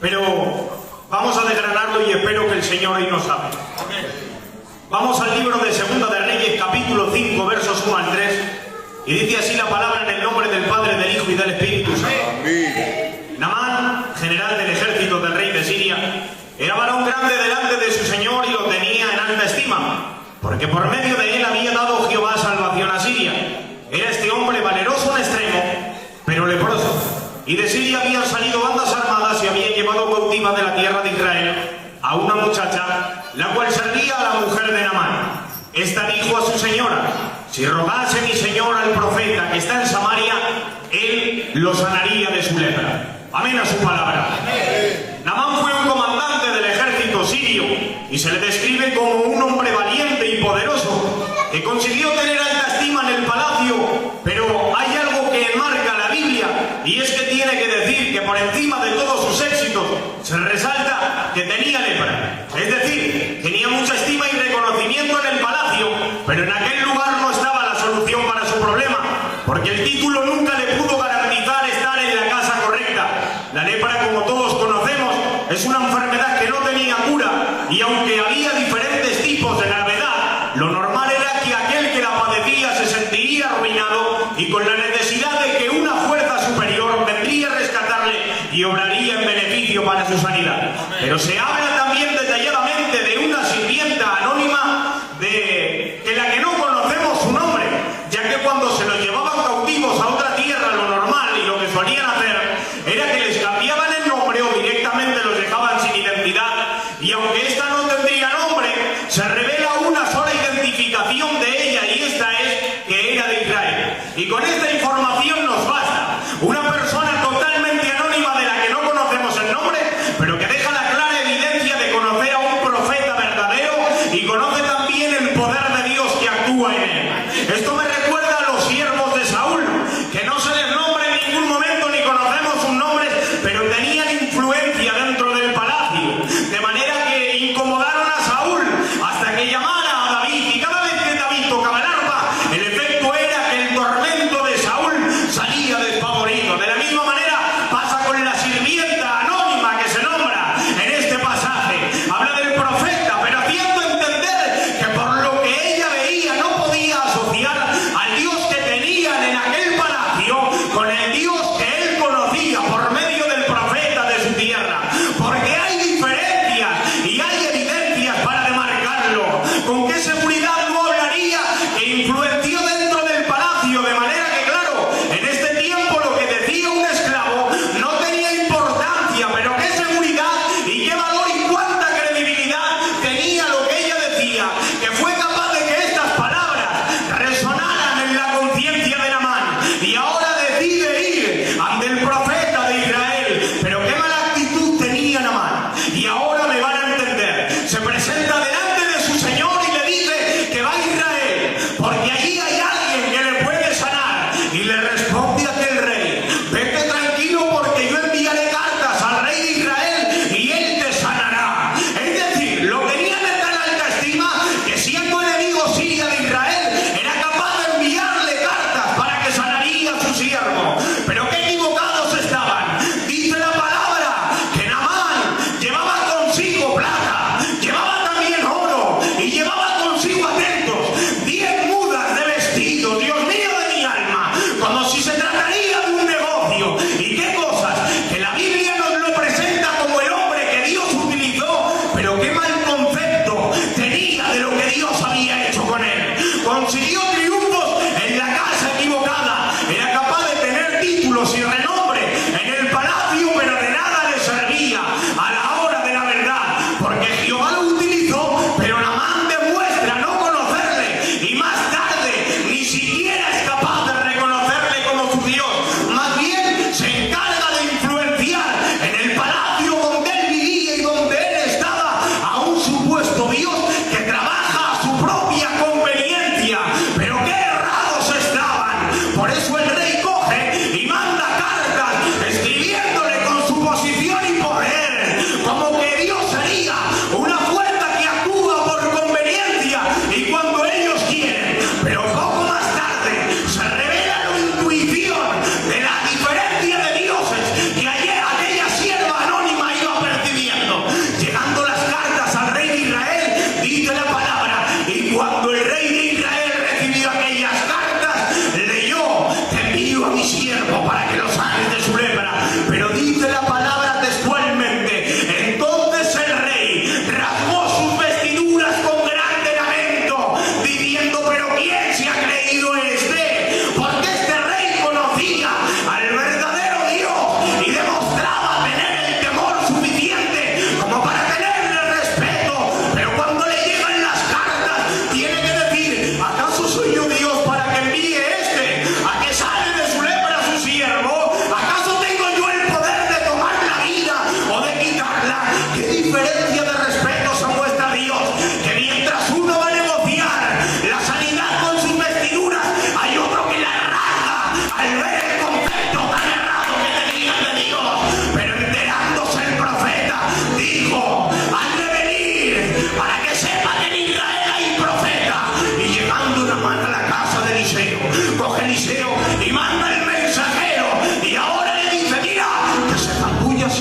pero vamos a desgranarlo y espero que el Señor hoy nos hable. Vamos al libro de Segunda de Reyes, capítulo 5, versos 1 al 3, y dice así la palabra en el nombre del Padre, del Hijo y del Espíritu Santo. Naamán, general del ejército del rey de Siria, era varón grande delante de su Señor y lo tenía en alta estima, porque por medio de él había dado Jehová salvación a Siria. Era este hombre valeroso en extremo, pero leproso, y de Siria habían salido bandas armadas y habían llevado cautiva de la tierra de Israel a una muchacha, la cual servía a la mujer de Naamán. Esta dijo a su señora: si rogase mi señor al profeta que está en Samaria, él lo sanaría de su lepra. Amén a su palabra. Naamán fue un comandante del ejército sirio y se le describe como un hombre valiente y poderoso que consiguió tener alta estima en el palacio, pero hay algo que enmarca la Biblia, y es que tiene que decir que por encima de todos sus éxitos se resalta que tenía lepra. Es decir, tenía mucha estima y reconocimiento en el palacio, pero en aquel lugar no estaba la solución para su problema, porque el título nunca le pudo garantizar estar en la casa correcta. La lepra, como todos conocemos, es una enfermedad que no tenía cura, y aunque había diferentes tipos de gravedad, lo normal era que aquel que la padecía se sentiría arruinado y con la necesidad de que una fuerza superior vendría a rescatarle y obraría en beneficio para su sanidad. Pero se habla también detalladamente de una sirvienta anónima de la que no conocemos su nombre, ya que cuando se los llevaban cautivos a otra tierra, lo normal y lo que solían hacer era que les cambiaban el nombre o directamente los dejaban sin identidad, y aunque esta no tendría nombre, se revela una sola identificación de ella, y esta es que era de Israel. Y con esta información nos basta. Una persona totalmente anónima de la que no conocemos el nombre, pero que deja la clara evidencia de conocer a un profeta verdadero y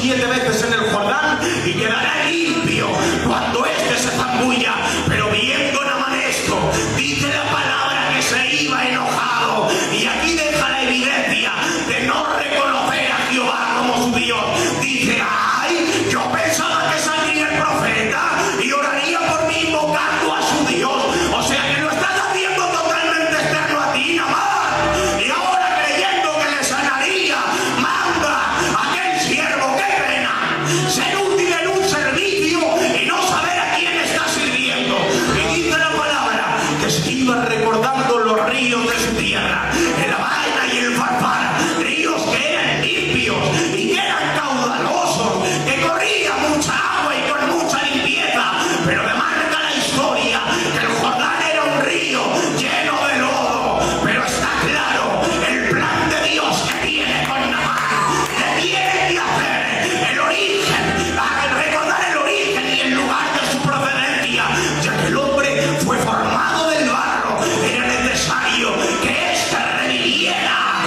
7 veces en el Jordán y quedará limpio cuando éste se zambulla. Pero viendo Naamán esto, dice la palabra que se iba enojado. Y aquí deja la evidencia de no reconocer a Jehová como su Dios. Dice: ay, yo pensaba que saldría el profeta y oraría por mí invocando a su Dios. O sea que lo estás haciendo totalmente externo a ti, Naamán. Y ahora, creyendo que le sanaría, manda a aquel siervo. ¡Qué pena! Ser útil en un servicio y no saber a quién está sirviendo. Y dice la palabra que se iba recordando los ríos de su tierra, el Abana y el Farfar, ríos que eran limpios y que eran caudalosos, que corría mucha agua y con mucha limpieza. Pero le marca la historia que el Jordán era un río lleno de lodo. Pero está claro el plan de Dios que tiene con Naamán. Le tiene que hacer el origen, recordar el origen y el lugar de su procedencia, ya que el hombre fue formado del barro. Era necesario que éste reviviera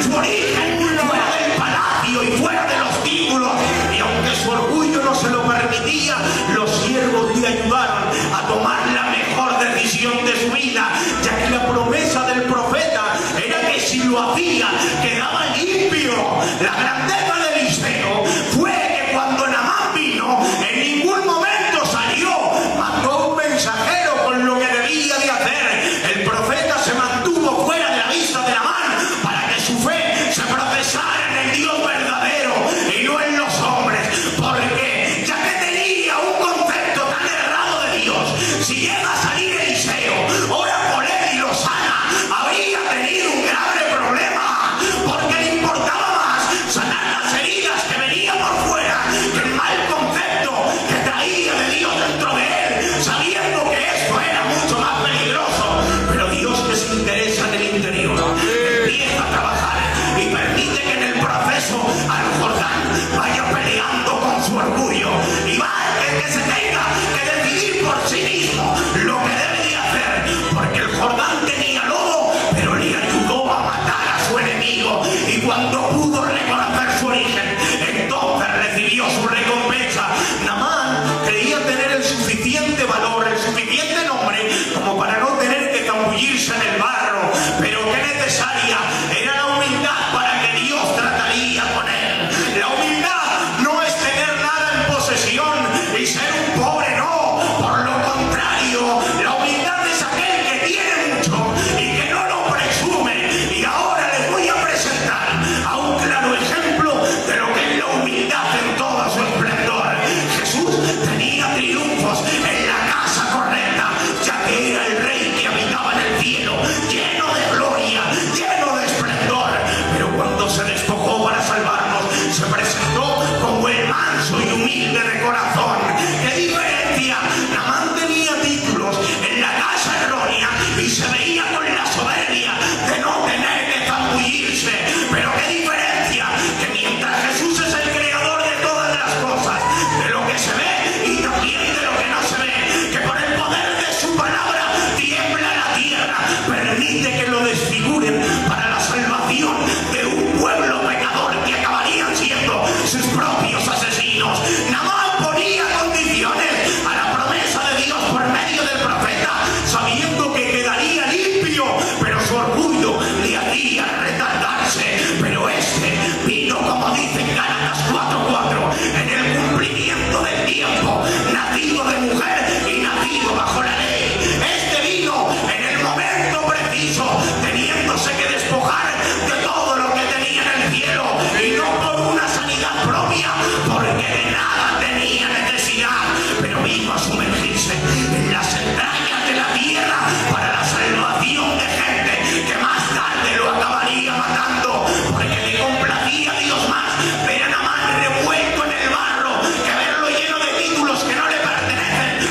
su origen fuera del palacio y fuera de los títulos. Y aunque su orgullo no se lo permitía, los siervos le ayudaron a tomar la mejor decisión de su vida, ya que la promesa del profeta era que si lo hacía quedaba limpio. La grandeza de Eliseo fue que cuando Naamán vino, en ningún momento salió, mandó un mensajero con lo que debía de hacer. El profeta se mantuvo fuera de la vista de Naamán para que su fe se procesara en el Dios verdadero y no en los hombres, porque ya que tenía un concepto tan errado de Dios, si llega a salir Eliseo, ora por él y lo sana, habría tenido un grave problema, porque le importaba más sanar las heridas que venían por fuera que el mal concepto que traía de Dios dentro de él, sabiendo que esto era mucho más peligroso. Pero Dios, que se interesa en el interior, empieza a trabajar y permite que en el proceso al Jordán vaya peleando con su orgullo y va el que se tenga que decidir por sí mismo lo que debe de hacer, porque el Jordán tenía lodo, pero le ayudó a matar a su enemigo. Y cuando pudo reconocer su origen, entonces recibió su recompensa. Naamán creía tener el suficiente valor, el suficiente nombre como para no tener que zambullirse en el barro, pero qué necesaria era la humildad para que Dios trataría con él. La humildad no es tener nada en posesión y ser un pobre, no. Por lo contrario, la humildad es aquel que tiene mucho y que no lo presume. Y ahora les voy a presentar a un claro ejemplo de lo que es la humildad en todo su esplendor. Jesús tenía triunfos en la casa correcta, ya que era el rey que habitaba en el cielo, lleno de gloria, lleno de esplendor. Pero cuando se despojó para salvarnos, se presentó como el manso y humilde de corazón. ¡Qué diferencia! Naamán tenía títulos en la casa errónea y se veía con la soberbia de no tener que zambullirse. Pero qué diferencia, que mientras Jesús es el creador de todas las cosas, de lo que se ve y también de lo que no se ve, que por el poder de su palabra tiembla la tierra, permite que lo desfiguren para la salvación de un pueblo pecador que acabarían siendo sus propios asesinos. Naamán ponía condiciones a la promesa de Dios por medio del profeta, sabiendo que quedaría limpio, pero su orgullo le hacía retardarse. Pero este vino, como dice en Gálatas 4:4, en el cumplimiento del tiempo, nacido de mujer y nacido bajo la ley. Este vino en el momento preciso, teniéndose que despojar de todo lo que tenía en el cielo, y no por una sanidad propia, porque de nada tenía necesidad, pero vino a sumergirse en las entrañas de la tierra para la salvación de gente que más tarde lo acabaría matando, porque le complacía a Dios más ver a Naamán revuelto en el barro que verlo lleno de títulos que no le pertenecen,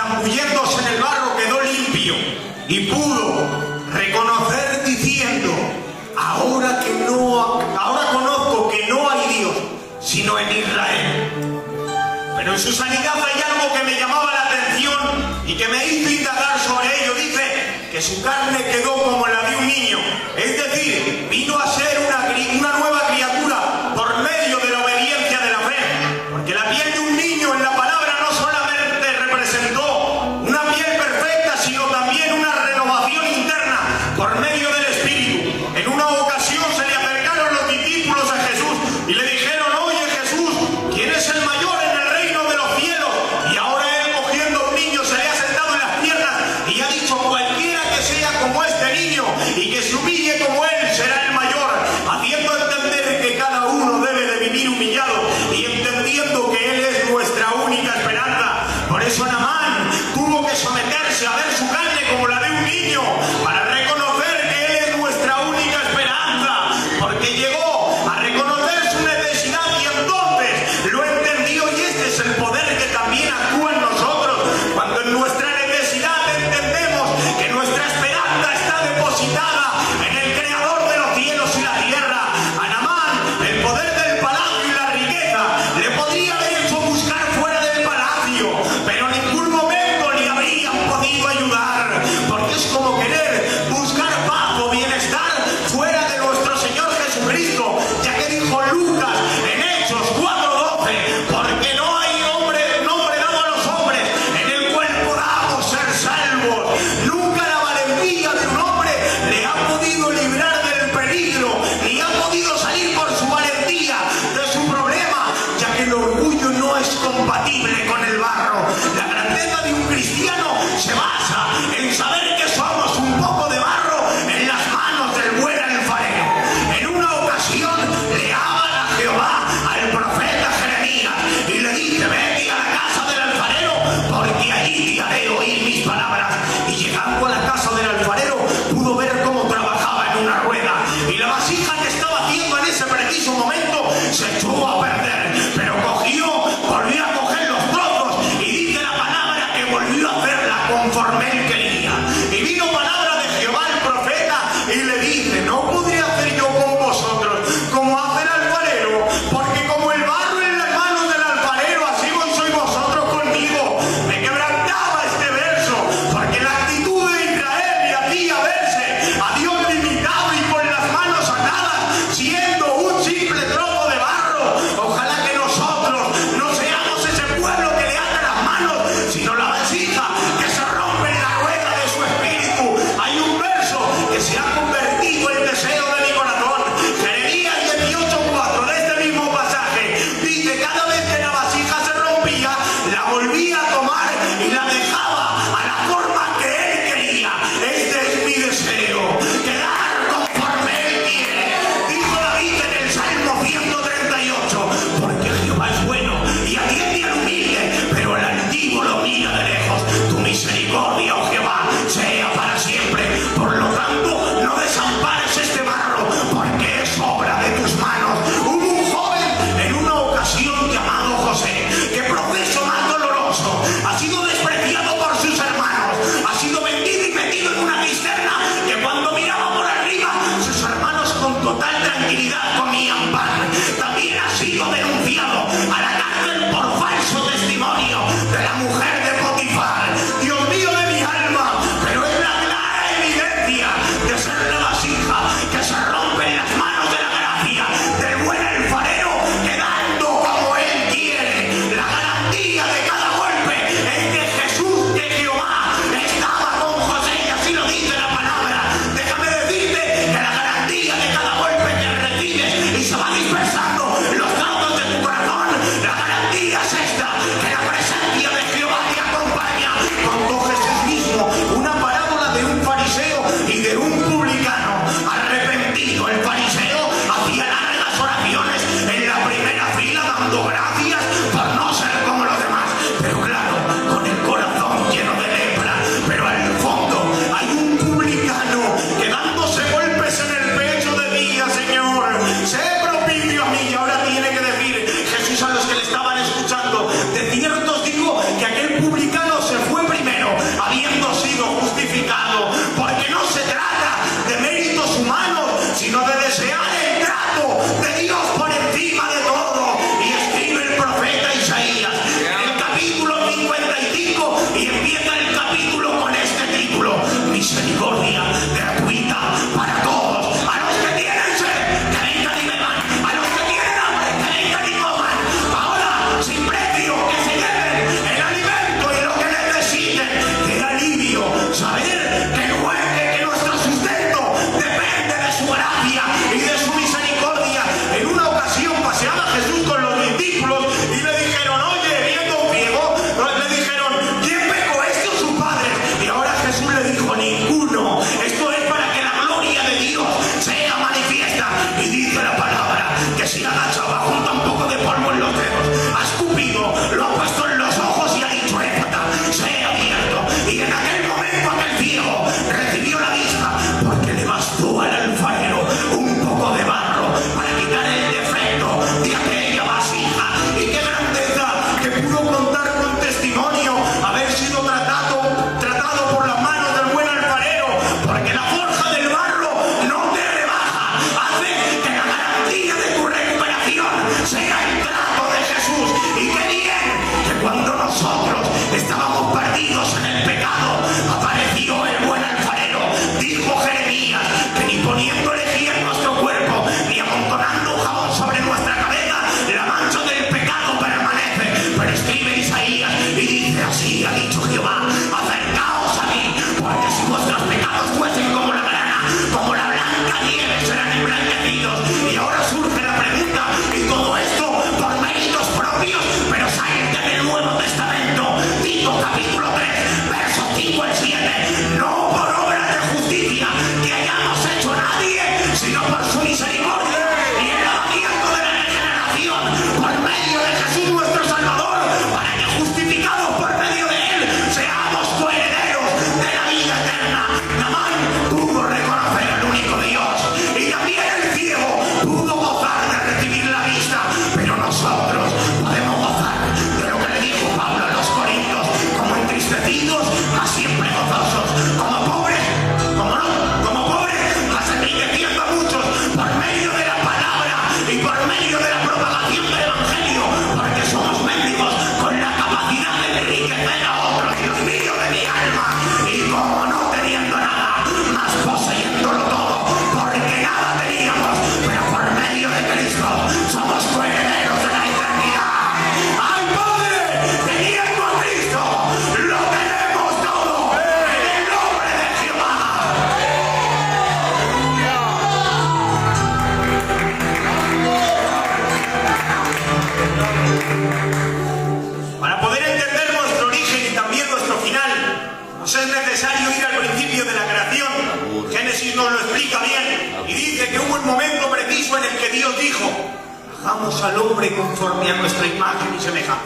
zambulléndose en el barro quedó limpio y pudo reconocer diciendo: ahora conozco que no hay Dios sino en Israel. Pero en su sanidad hay algo que me llamaba la atención y que me hizo indagar sobre ello. Dice que su carne quedó como la de un niño, es decir, vino a ser una nueva criatura por medio de la obediencia de la fe, porque la piel de un niño en la palabra no solamente representó una piel perfecta, sino también una renovación interna por medio del Espíritu. En una ocasión se le acercaron los discípulos a Jesús y le dijeron: oye Jesús, ¿quién es el mayor en el reino de los cielos? Y ahora él, cogiendo a un niño, se le ha sentado en las piernas y ha dicho: cualquiera que sea como este niño y que se humille como él será el mayor, haciendo entender que cada uno debe de vivir humillado y entendiendo que él es nuestra única esperanza. Por eso Naamán tuvo que someterse a ver su carne como la de un niño, para reconocer que él es nuestra única esperanza, porque llegó a reconocer su necesidad y entonces lo entendió. Y este es el poder que también actúa en nosotros, cuando en nuestra necesidad entendemos que nuestra esperanza está depositada en el Creador de los cielos y la tierra. A Naamán, el poder del palacio y la riqueza le podría haber hecho buscar fuera del palacio, pero en ningún momento le habrían podido ayudar, porque es como querer buscar paz o bienestar fuera de nuestro Señor Jesucristo, ya que dijo Lucas en Hechos 4:12: porque no hay nombre dado a los hombres en el cual podamos ser salvos. Nunca la valentía de un hombre le ha podido librar del peligro, ni ha podido salir por su valentía de su problema, ya que el orgullo no es compatible con el barro. La grandeza de un cristiano se basa en saber que somos un poco de barro en las manos del buen alfarero. En una ocasión le hablan a Jehová al profeta Jeremías y le dice: vete a la casa del alfarero, porque allí te haré oír mis palabras. Y llegando a la casa del alfarero pudo ver cómo trabajaba en una rueda, y la vasija que estaba haciendo en ese preciso momento se echó a perder, pero volvió a coger los trozos, y dice la palabra que volvió a hacerla conforme él quería. Y vino palabra de Jehová el profeta y le dice: no podré hacer yo con vosotros como hace el alfarero, porque como el barro en las manos del alfarero, así sois vosotros conmigo. Me quebrantaba este verso, porque la actitud de Israel le hacía verse a Dios limitado y con las manos atadas, siendo un simple trozo de barro. Ojalá que nosotros no seamos ese pueblo que le ata las manos, sino la vasija que se rompe en la rueda de su espíritu. Hay un verso que se ha convertido en deseo de mi corazón. Jeremías 18:4 de este mismo pasaje dice: cada vez que la vasija se rompía, la volvía a tomar y la dejaba a la forma que él quería. Este es mi deseo, quedar conforme él quiere. Dijo David en el Salmo 138: porque Jehová es bueno y atiende al humilde, pero al altivo lo mira de lejos. Tu misericordia, oh Jehová, sea para siempre. Por lo tanto, no desampares este barro, porque es obra de tus manos. Hubo un joven en una ocasión llamado José, que proceso más doloroso, ha sido despreciado por sus hermanos, ha sido vendido y metido en una cisterna, que cuando miraba por arriba, sus hermanos con total tranquilidad comían pan. También ha sido denunciado a la cárcel por falso testimonio de la mujer de Potifar. Dios mío de mi alma, pero es la clara evidencia de ser la vasija que se rompe en las manos de la gracia del buen alfarero, quedando como él quiere. La garantía de cada golpe es que Jesús, que Jehová, estaba con José, y así lo dice la palabra. Déjame decirte que la garantía de cada golpe que recibes y se va dispersando los trozos de tu corazón, la garantía se Dios dijo: hagamos al hombre conforme a nuestra imagen y semejanza.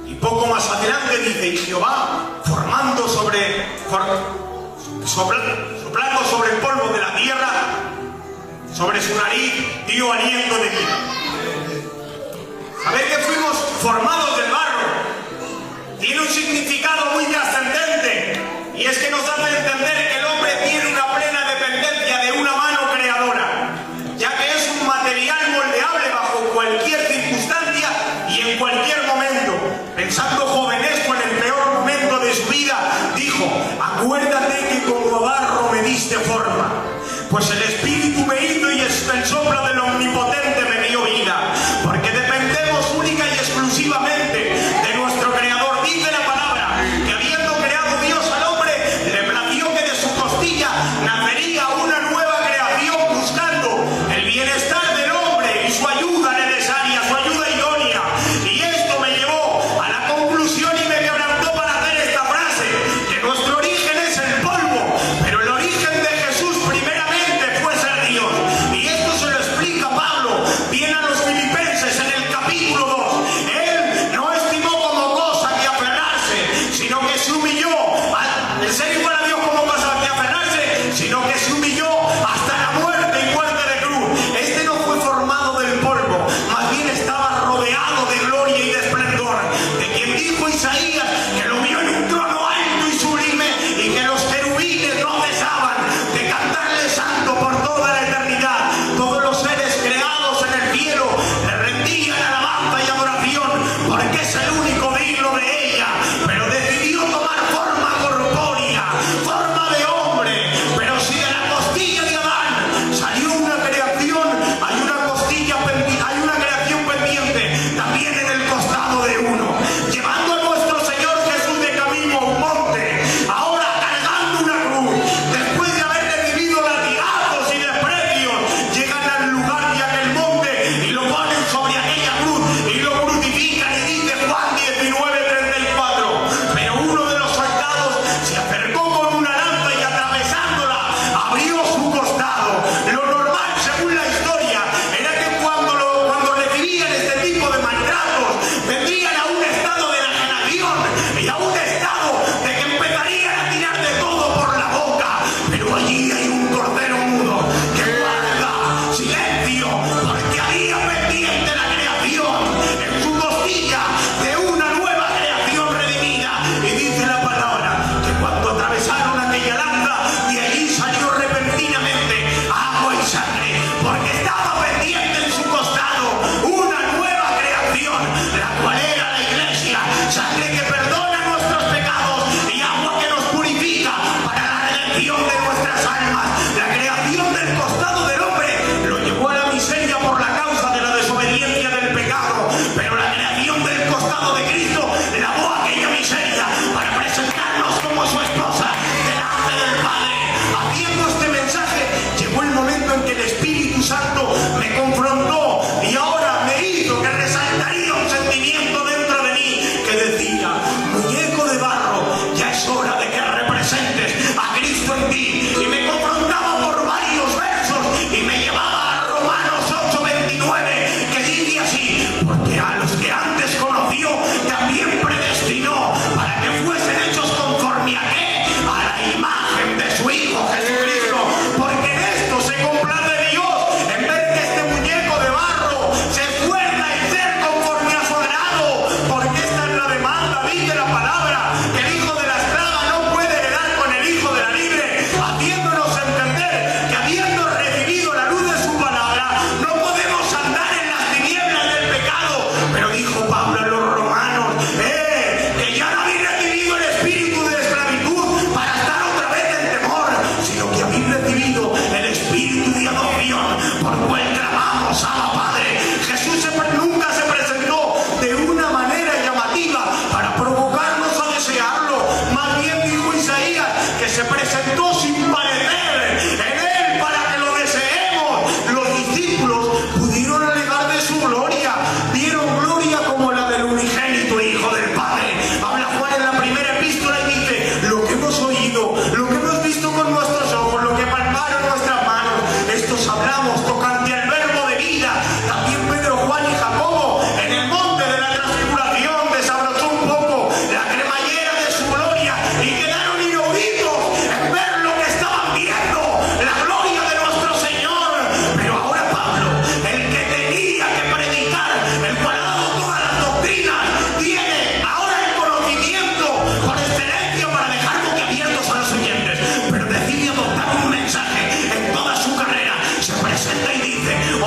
Y poco más adelante dice: y Jehová, soplando sobre el polvo de la tierra, sobre su nariz dio aliento de vida. Saber que fuimos formados del barro tiene un significado muy trascendente, y es que nos hace entender que el hombre tiene una plena dependencia de una mano creadora, ya que es un material moldeable bajo cualquier circunstancia y en cualquier momento. Pensando jovenesco en el peor momento de su vida, dijo: acuérdate que como barro me diste forma, pues el Espíritu me hizo y el soplo del Omnipotente me dio vida, porque dependemos única y exclusivamente de nuestro Creador. Dice la palabra que habiendo creado Dios al hombre, le plació que de su costilla nacería una nueva creación, buscando el bienestar del hombre y su ayuda necesaria, su ayuda idónea. Y esto me llevó a la conclusión y me quebrantó para hacer esta frase: que nuestro origen es el polvo, pero el origen de Jesús primeramente fue ser Dios. Y esto se lo explica Pablo bien a los filipenses en el capítulo 2. Él no estimó como cosa que aferrarse, sino que se humilló. El ser igual a Dios como cosa que aferrarse, sino que se humilló hasta la muerte y muerte de cruz. Este no fue formado del polvo, más bien estaba rodeado de gloria y de esplendor, de quien dijo Isaías que lo vio en un trono alto y sublime, y que los querubines no cesaban de cantarle santo por toda la eternidad. Todos los seres creados en el cielo le rendían alabanza y adoración, porque es el único digno de ella. Pero decidió tomar forma corpórea, forma de hombre. Pero si de la costilla de Adán salió una creación, hay una creación pendiente también en el costado de uno. Llevando a nuestro Señor Jesús de camino a un monte, ahora cargando una cruz, después de haber recibido latigazos y desprecios, llegan al lugar de aquel monte y lo ponen sobre aquella cruz y lo crucifican. Y dice Juan 19:34: pero uno de los soldados se acercó con una lanza y atravesándola abrió su costado. Lo normal, según la historia, era que cuando recibían este tipo de maltratos, vendrían a un estado de enajenación y a un estado de que empezarían a tirar de todo por la boca. Pero allí hay un cordero mudo que guarda silencio, porque había pendiente la creación en su costilla de una nueva creación redimida. Y dice la palabra que cuando atravesaron aquella lanza, de allí salió repentinamente agua y sangre, porque estaba pendiente en su costado una nueva creación, la cual era la iglesia: sangre que perdona nuestros pecados y agua que nos purifica para la redención de nuestras almas. La creación del costado del hombre lo llevó a la miseria por la causa de la desobediencia del pecado, pero la creación del costado de Cristo lavó aquella miseria para presentarnos como su esposa delante del Padre. Haciendo este mensaje, llegó el momento en que el Espíritu Santo me confrontó y ahora me hizo que resaltaría un sentimiento dentro de mí que decía: muñeco de barro, ya es hora de que representes a Cristo en ti. Y me confrontaba por varios versos y me llevaba a Romanos 8:29, que dice así: porque a los que antes conoció también predestinó para que fuesen hechos conforme a qué, a la imagen de su Hijo Jesucristo. Porque en esto se complace Dios, en ver que este muñeco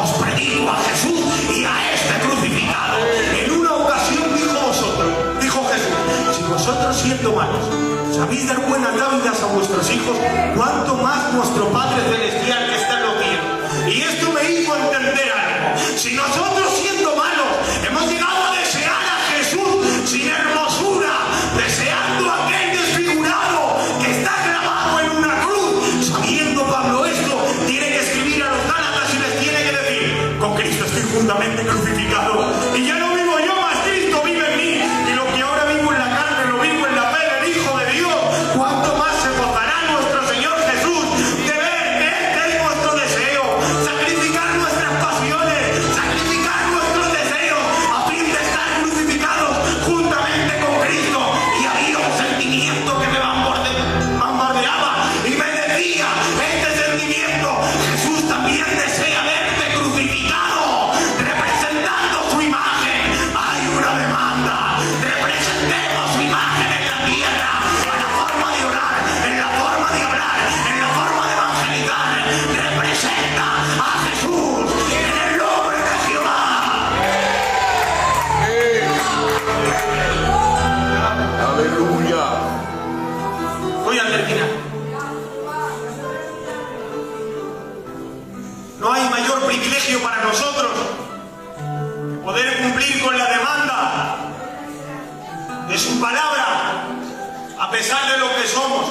os predico a Jesús y a este crucificado. En una ocasión dijo Jesús, si vosotros siendo malos sabéis dar buenas dádivas a vuestros hijos, cuánto más vuestro Padre Celestial que está en los cielos. Y esto me hizo entender algo. Si nosotros siendo malos hemos llegado a desear a Jesús sin hermosura, deseando a aquel desfigurado que está grabado en una cruz, sabiendo Pablo esto, tiene que escribir a los Gálatas y les tiene que decir, con Cristo estoy juntamente crucificado, y ya no vivo yo, más Cristo vive en mí, y lo que ahora vivo en la carne lo vivo en la fe del Hijo de Dios. Cuánto más se gozará nuestro Señor Jesús de ver que este es nuestro deseo, sacrificar nuestras pasiones, sacrificar nuestros deseos a fin de estar crucificados juntamente con Cristo. Y había un sentimiento que me bombardeaba y me decía, este sentimiento, Jesús también desea verte crucificado, representando su imagen. Hay una demanda, representemos su imagen en la tierra, en la forma de orar, en la forma de hablar, en la forma de evangelizar. Representa a Jesús en el nombre de Jehová. Aleluya. Voy a terminar. No hay mayor privilegio para nosotros que poder cumplir con la demanda de su palabra, a pesar de lo que somos.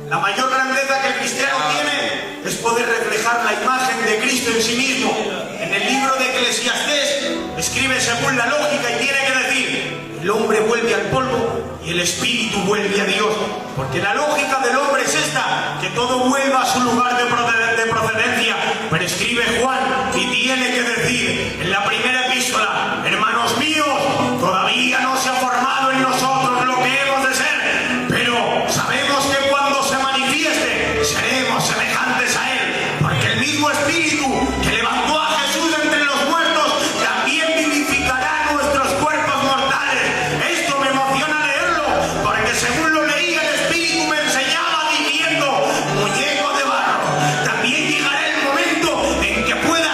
La mayor grandeza que el cristiano tiene es poder reflejar la imagen de Cristo en sí mismo. En el libro de Eclesiastés escribe según la lógica y tiene que decir, el hombre vuelve al polvo y el espíritu vuelve a Dios. Porque la lógica del hombre es esta, que todo vuelva a su lugar de procedencia. Pero escribe Juan y tiene que decir en la primera epístola, hermanos míos, todavía no se ha formado en nosotros lo que hemos de ser, pero sabemos que cuando se manifieste seremos semejantes a Él, porque el mismo Espíritu que levantó a Jesús entre los muertos también vivificará nuestros cuerpos mortales. Esto me emociona leerlo, porque según lo leía el Espíritu me enseñaba diciendo, muñeco de barro, también llegará el momento en que pueda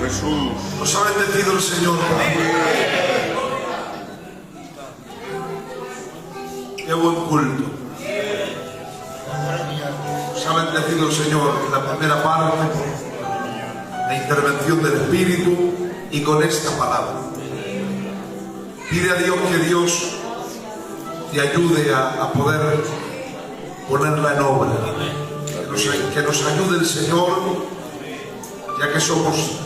Jesús. Nos ha bendecido el Señor. Qué buen culto. Nos ha bendecido el Señor en la primera parte, la intervención del Espíritu y con esta palabra. Pide a Dios que Dios te ayude a poder ponerla en obra. Que nos ayude el Señor, ya que somos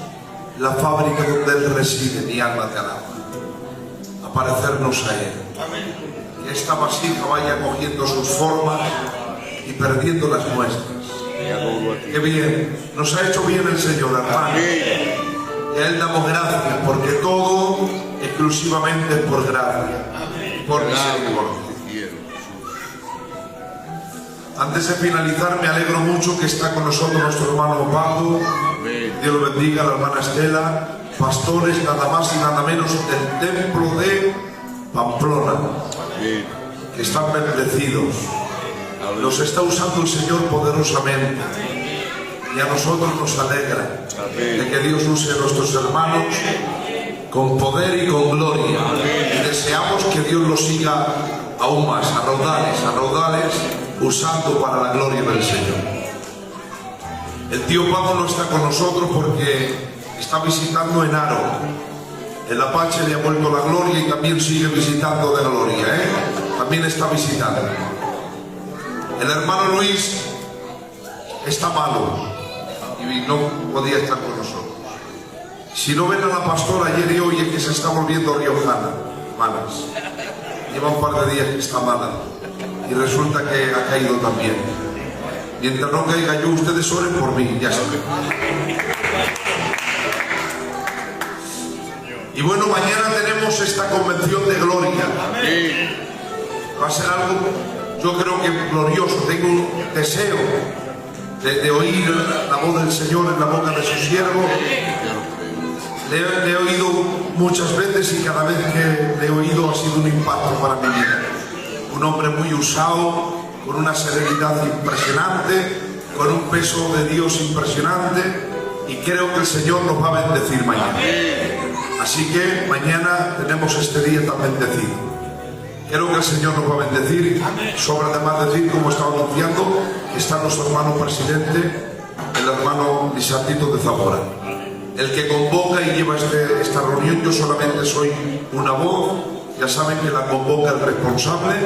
la fábrica donde Él reside, mi alma te alaba. A parecernos a Él. Que esta vasija vaya cogiendo sus formas y perdiendo las muestras. Qué bien, nos ha hecho bien el Señor, hermano. Y a Él damos gracias, porque todo exclusivamente es por gracia, por misericordia. Antes de finalizar, me alegro mucho que está con nosotros nuestro hermano Pablo. Dios lo bendiga, la hermana Estela, pastores nada más y nada menos del templo de Pamplona, que están bendecidos. Los está usando el Señor poderosamente y a nosotros nos alegra de que Dios use a nuestros hermanos con poder y con gloria, y deseamos que Dios los siga aún más, a raudales, usando para la gloria del Señor. El tío Pablo no está con nosotros porque está visitando en Aro. El Apache le ha vuelto la gloria y también sigue visitando de gloria, también está visitando. El hermano Luis está malo y no podía estar con nosotros. Si no ven a la pastora ayer y hoy, es que se está volviendo riojana, malas. Lleva un par de días que está mala y resulta que ha caído también. Mientras no caiga yo, ustedes oren por mí, ya saben. Y bueno, mañana tenemos esta convención de gloria. Va a ser algo, yo creo que glorioso. Tengo un deseo de oír la voz del Señor en la boca de su siervo. Le he oído muchas veces y cada vez que le he oído ha sido un impacto para mi vida. Un hombre muy usado, con una serenidad impresionante, con un peso de Dios impresionante, y creo que el Señor nos va a bendecir mañana. Así que mañana tenemos este día tan bendecido. Creo que el Señor nos va a bendecir. Sobra además decir, como estaba anunciando, que está nuestro hermano presidente, el hermano Lisandito de Zamora. El que convoca y lleva esta reunión. Yo solamente soy una voz. Ya saben que la convoca el responsable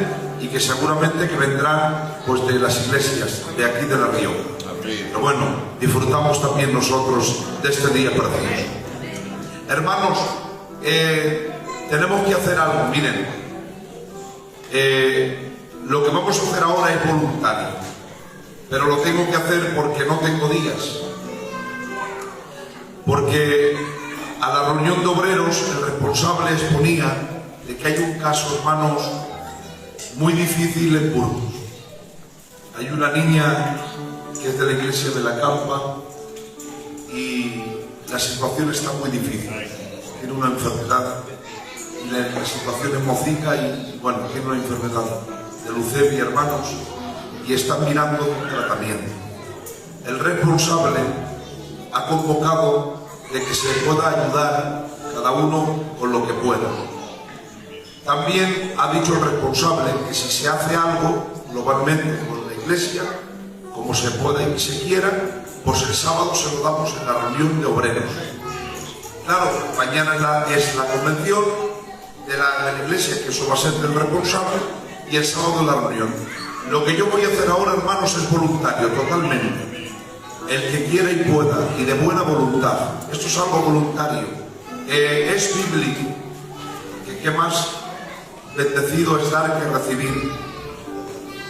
y que seguramente que vendrán pues de las iglesias de aquí de La Rioja. Pero bueno, disfrutamos también nosotros de este día precioso. Hermanos, tenemos que hacer algo. Miren, lo que vamos a hacer ahora es voluntario, pero lo tengo que hacer porque no tengo días. Porque a la reunión de obreros el responsable exponía de que hay un caso, hermanos, muy difícil en Burgos. Hay una niña que es de la iglesia de la Campa y la situación está muy difícil. Tiene una enfermedad y la situación es mocica y bueno, tiene una enfermedad de leucemia, hermanos, y está mirando un tratamiento. El responsable ha convocado de que se pueda ayudar cada uno con lo que pueda. También ha dicho el responsable que si se hace algo globalmente con la iglesia, como se pueda y se quiera, pues el sábado se lo damos en la reunión de obreros. Claro, mañana es la convención de la iglesia, que eso va a ser del responsable, y el sábado la reunión. Lo que yo voy a hacer ahora, hermanos, es voluntario, totalmente. El que quiera y pueda, y de buena voluntad. Esto es algo voluntario. Es bíblico. ¿Qué más bendecido es dar que recibir?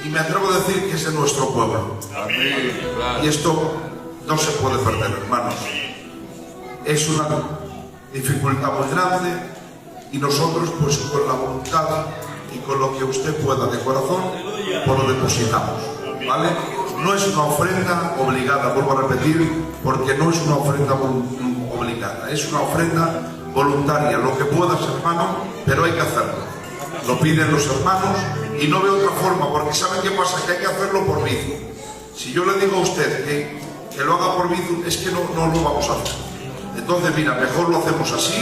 Y me atrevo a decir que es de nuestro pueblo. Y esto no se puede perder, hermanos. Es una dificultad muy grande y nosotros, pues con la voluntad y con lo que usted pueda de corazón, pues lo depositamos, ¿vale? No es una ofrenda obligada, vuelvo a repetir, porque no es una ofrenda obligada, es una ofrenda voluntaria, lo que puedas, hermano, pero hay que hacerlo. Lo piden los hermanos y no veo otra forma, porque ¿saben qué pasa? Que hay que hacerlo por vicio. Si yo le digo a usted que lo haga por vicio, es que no lo vamos a hacer. Entonces, mira, mejor lo hacemos así,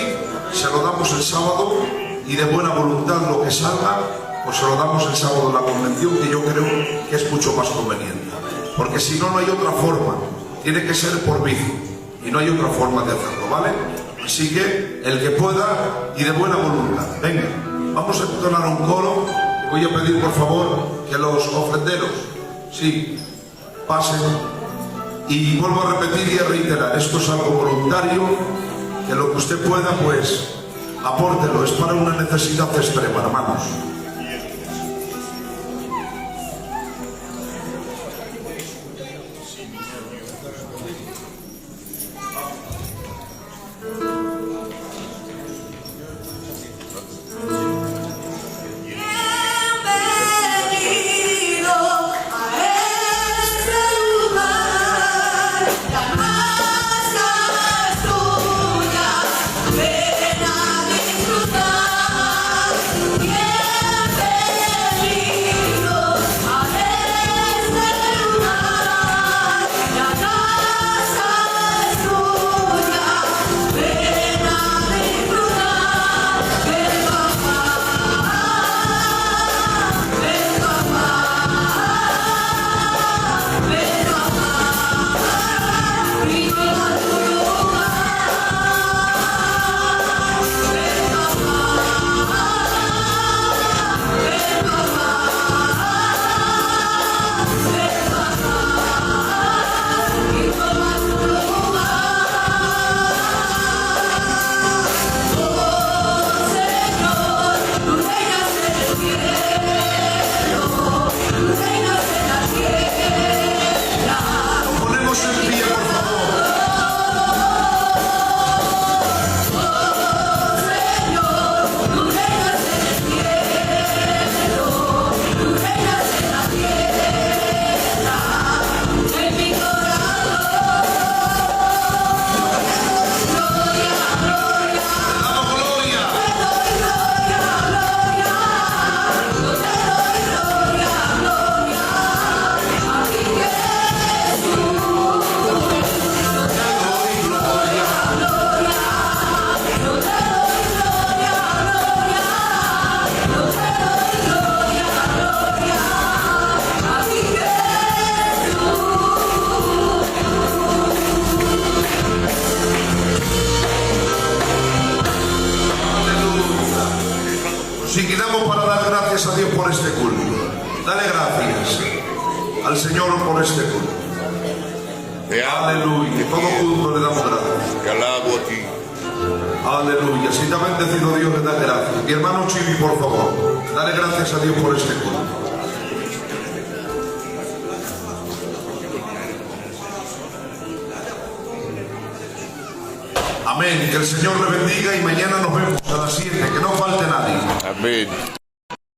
se lo damos el sábado y de buena voluntad lo que salga, pues se lo damos el sábado en la convención, que yo creo que es mucho más conveniente. Porque si no, no hay otra forma. Tiene que ser por vicio y no hay otra forma de hacerlo, ¿vale? Así que el que pueda y de buena voluntad. Venga, vamos a entonar un coro. Voy a pedir por favor que los ofrenderos, sí, pasen. Y vuelvo a repetir y a reiterar, esto es algo voluntario, que lo que usted pueda, pues, apórtelo. Es para una necesidad extrema, hermanos. Si quedamos para dar gracias a Dios por este culto. Dale gracias al Señor por este culto. Aleluya. Todo culto le damos gracias. Te alabo a ti. Aleluya. Si te ha bendecido Dios, le da gracias. Mi hermano Chivi, por favor, dale gracias a Dios por este culto. Amén. Que el Señor le bendiga y mañana nos vemos a las 7. Que no falte nadie. Amén.